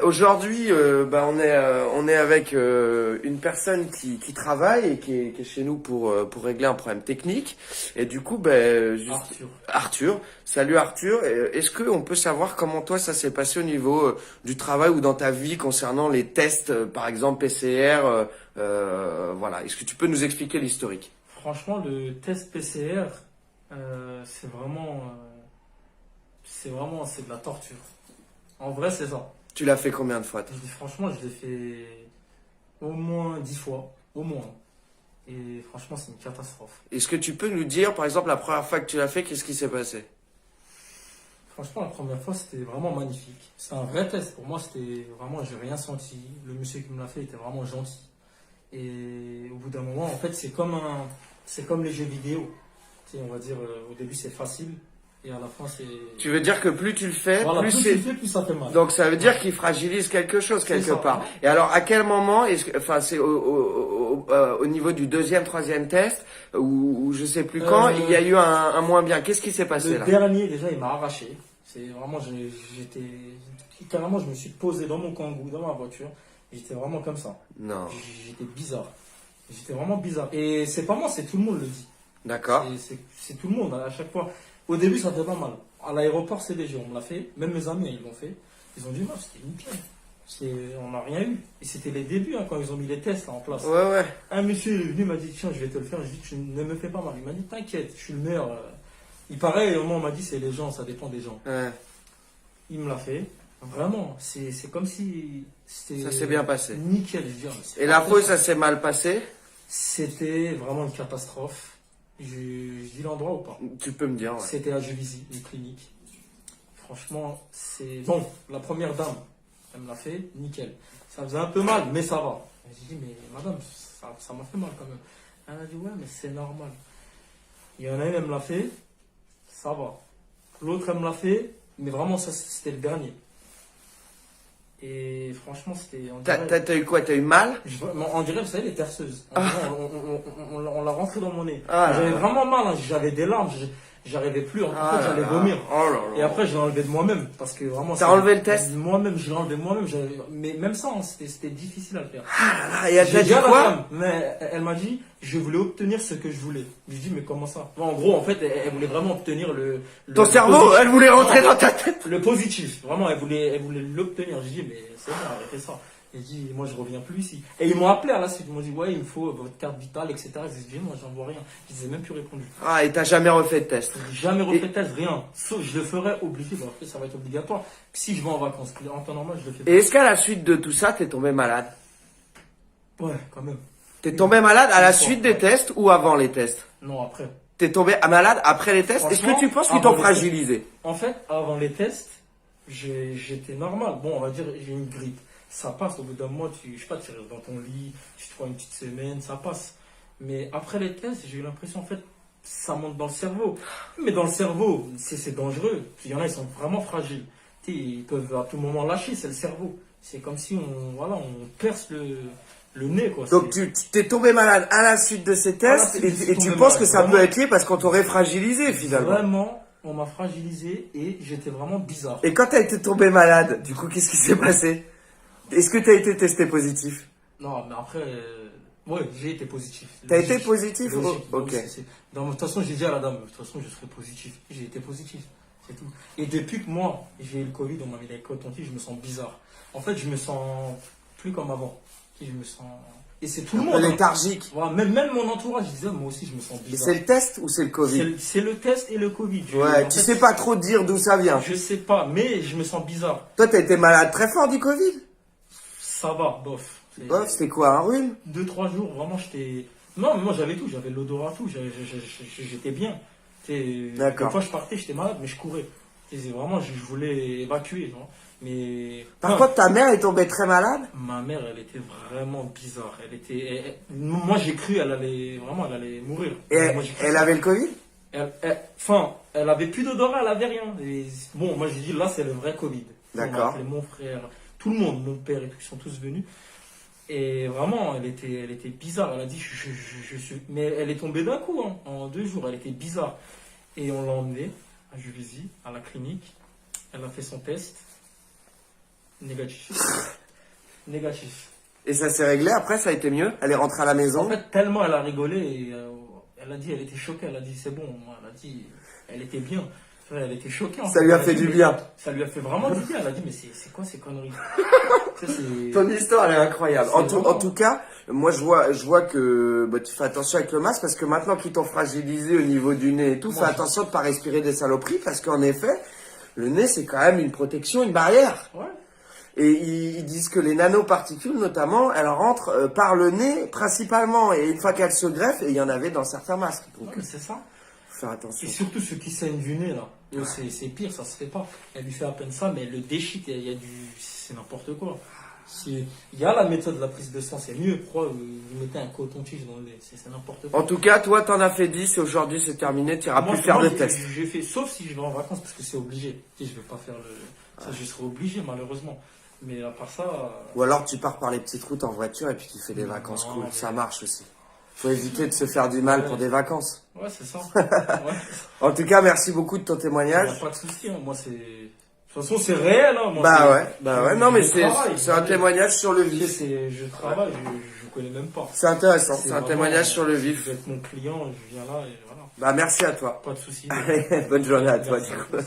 Aujourd'hui, on est avec une personne qui travaille et qui est chez nous pour régler un problème technique. Et du coup, Arthur. Salut Arthur. Est-ce que on peut savoir comment toi ça s'est passé au niveau du travail ou dans ta vie concernant les tests, par exemple PCR, voilà. Est-ce que tu peux nous expliquer l'historique? Franchement, le test PCR, c'est de la torture. En vrai, c'est ça. Tu l'as fait combien de fois? Franchement, je l'ai fait au moins 10 fois, au moins. Et franchement, c'est une catastrophe. Est-ce que tu peux nous dire, par exemple, la première fois que tu l'as fait, qu'est-ce qui s'est passé? Franchement, la première fois, c'était vraiment magnifique. C'est un vrai test. Pour moi, c'était vraiment, j'ai rien senti. Le monsieur qui me l'a fait était vraiment gentil. Et au bout d'un moment, en fait, c'est comme les jeux vidéo. Tu sais, on va dire, au début, c'est facile. Et à la fin, c'est. Tu veux dire que plus tu le fais, Voilà, plus plus tu c'est. le fais, plus ça fait mal. Donc ça veut dire Ouais. qu'il fragilise quelque chose C'est quelque ça. part. Et alors à quel moment est-ce que, enfin c'est au niveau du deuxième, troisième test ou je sais plus quand, il y a eu un moins bien. Qu'est-ce qui s'est passé Le là? dernier, déjà, il m'a arraché. C'est vraiment, j'étais. Carrément, je me suis posé dans mon kangou, dans ma voiture. J'étais vraiment comme ça. Non. J'étais bizarre. J'étais vraiment bizarre. Et c'est pas moi, c'est tout le monde le dit. D'accord. C'est tout le monde, à chaque fois. Au début, ça fait pas mal. À l'aéroport, c'est léger, on me l'a fait. Même mes amis, ils l'ont fait. Ils ont dit, non, c'était nickel. On n'a rien eu. Et c'était les débuts, hein, quand ils ont mis les tests là, en place. Ouais ouais. Un monsieur il est venu, il m'a dit, tiens, je vais te le faire. Je lui ai dit, tu ne me fais pas mal. Il m'a dit, t'inquiète, je suis le meilleur. Il paraît, au moment, on m'a dit, c'est les gens, ça dépend des gens. Ouais. Il me l'a fait. Vraiment, c'est comme si c'était Ça s'est bien passé. nickel. Je dis, ah, mais c'est Et la parfait, fois ça s'est mal passé, c'était vraiment une catastrophe. Je dis l'endroit ou pas? tu peux me dire. Ouais. C'était à Juvisy, une clinique. Franchement, c'est bon. La première dame, elle me l'a fait, nickel. Ça faisait un peu mal, mais ça va. J'ai dit, mais madame, ça m'a fait mal quand même. Elle m'a dit, ouais, mais c'est normal. Il y en a une, elle me l'a fait, ça va. L'autre, elle me l'a fait, mais vraiment, ça, c'était le dernier. Et franchement, c'était. T'as eu quoi? T'as eu mal? On dirait, vous savez, les perceuses. On l'a rentré dans mon nez. Ah là J'avais là. vraiment mal, hein, j'avais des larmes, j'arrivais plus. En fait, Ah là j'allais là. vomir. Oh là Et là. après, je l'ai enlevé de moi-même. Parce que vraiment. T'as enlevé le test? Moi-même, je l'ai enlevé moi-même. Mais même ça, hein, c'était difficile à le faire. Ah là là. Et elle J'ai t'a dit dit à la quoi? femme, mais elle m'a dit, je voulais obtenir ce que je voulais. Je lui ai dit, mais comment ça? En gros, en fait, elle voulait vraiment obtenir Ton le cerveau, positif. elle voulait rentrer dans ta tête. Le positif. Vraiment, elle voulait l'obtenir. J'ai dit, mais c'est bon, arrêtez ça. J'ai dit, moi, je reviens plus ici. Et ils m'ont appelé à la suite. Ils m'ont dit, ouais, il me faut votre carte vitale, etc. J'ai dit, moi, j'en vois rien. Je les ai même plus répondu. Ah, et t'as jamais refait de test. J'ai jamais refait de test, rien. Sauf, je le ferai obligé. Bon, après, ça va être obligatoire. Si je vais en vacances, en temps normal, je le fais pas. Et est-ce qu'à la suite de tout ça, t'es tombé malade? Ouais, quand même. T'es tombé malade à la Une fois, suite des ouais. tests ou avant les tests? Non, après. T'es tombé malade après les tests? Est-ce que Franchement, tu penses qu'ils avant t'ont les tests- fragilisé? En fait, avant les tests, j'étais normal. Bon, on va dire, j'ai une grippe. Ça passe au bout d'un mois, je sais pas, tu restes dans ton lit, tu te prends une petite semaine, ça passe. Mais après les tests, j'ai eu l'impression, en fait, ça monte dans le cerveau. Mais dans le cerveau, c'est dangereux. Il y en a, ils sont vraiment fragiles. Tu sais, ils peuvent à tout moment lâcher, c'est le cerveau. C'est comme si on perce le nez, quoi. Donc tu t'es tombé malade à la suite de ces À la tests suite, je suis et tu tombé penses malade, que ça peut vraiment. être lié parce qu'on t'aurait fragilisé finalement. Vraiment, on m'a fragilisé et j'étais vraiment bizarre. Et quand t'as été tombé malade, du coup, qu'est-ce qui s'est passé? Est-ce que t'as été testé positif? Non, mais après, ouais, j'ai été positif. T'as été Logique. positif? Logique. Ok. De toute façon, j'ai dit à la dame, de toute façon, je serai positif. J'ai été positif, c'est tout. Et depuis que moi, j'ai eu le Covid, on m'a mis les coton-tige, je me sens bizarre. En fait, je me sens plus comme avant. Je me sens. Et c'est tout le Un peu monde. Hein. léthargique. Voilà, même mon entourage disait, moi aussi, je me sens Et bizarre. c'est le test ou c'est le Covid? C'est le test et le Covid. Ouais, En tu fait, sais pas trop dire d'où ça vient. Je sais pas, mais je me sens bizarre. Toi, t'as été malade très fort du Covid? Ça va, bof. Bof, c'était quoi, un rhume? 2-3 jours, vraiment, j'étais. Non, mais moi j'avais tout, j'avais l'odorat, tout, j'étais bien. D'accord. Des fois je partais, j'étais malade, mais je courais. Vraiment, je voulais évacuer. Non mais. Par Non, contre, ta mère est tombée très malade? ma mère, elle était vraiment bizarre. Moi j'ai cru, elle allait mourir. Et Moi, j'ai cru elle ça. avait le Covid? Enfin, elle avait plus d'odorat, elle avait rien. Et bon, moi j'ai dit, là c'est le vrai Covid. On m'a D'accord. appelé mon frère, tout le monde, mon père et tout, ils sont tous venus. Et vraiment, elle était bizarre. Elle a dit, je suis. Mais elle est tombée d'un coup, hein, en 2 jours. Elle était bizarre. Et on l'a emmenée à Juvisy, à la clinique. Elle a fait son test. Négatif. Négatif. Et ça s'est réglé après, ça a été mieux? Elle est rentrée à la maison? En fait, tellement elle a rigolé, et, elle a dit, elle était choquée, elle a dit, c'est bon, elle a dit, elle était bien. Elle était choquée. Ça lui a fait du bien. Ça lui a fait vraiment du bien. Elle a dit, mais c'est quoi ces conneries? Ton histoire, elle est incroyable. En tout cas, moi, je vois que bah, tu fais attention avec le masque parce que maintenant qu'ils t'ont fragilisé au niveau du nez et tout, fais attention de pas respirer des saloperies parce qu'en effet, le nez, c'est quand même une protection, une barrière. Ouais. Et ils disent que les nanoparticules, notamment, elles rentrent par le nez principalement. Et une fois qu'elles se greffent, et il y en avait dans certains masques. Donc, ouais, c'est ça. Faire attention. Et surtout ceux qui saignent du nez, là. C'est pire, ça se fait pas. Elle lui fait à peine ça, mais elle le déchite, il y a du... C'est n'importe quoi. Il y a la méthode de la prise de sang, c'est mieux. Pourquoi vous mettez un coton-tige dans le nez? C'est n'importe quoi. En tout cas, toi, t'en as fait 10 et aujourd'hui, c'est terminé. Tu n'iras plus faire de test. J'ai fait, sauf si je vais en vacances, parce que c'est obligé. Je vais pas faire le... Ça, je serai obligé, malheureusement. Mais à part ça... Ou alors, tu pars par les petites routes en voiture et puis tu fais des vacances cool. Ça marche aussi. Faut éviter de se faire du mal pour des vacances. Ouais, c'est ça. Ouais. En tout cas, merci beaucoup de ton Il témoignage. n'y a pas de souci. Hein. Moi, c'est... De toute façon, c'est réel. Hein. Moi, Bah ouais. Non, mais c'est un témoignage sur le vif. Je travaille, je connais même pas. C'est intéressant. C'est un témoignage sur le vif. Je vais être mon client, je viens là et voilà. Bah, merci à toi. Pas de souci. Bonne journée à toi, du coup.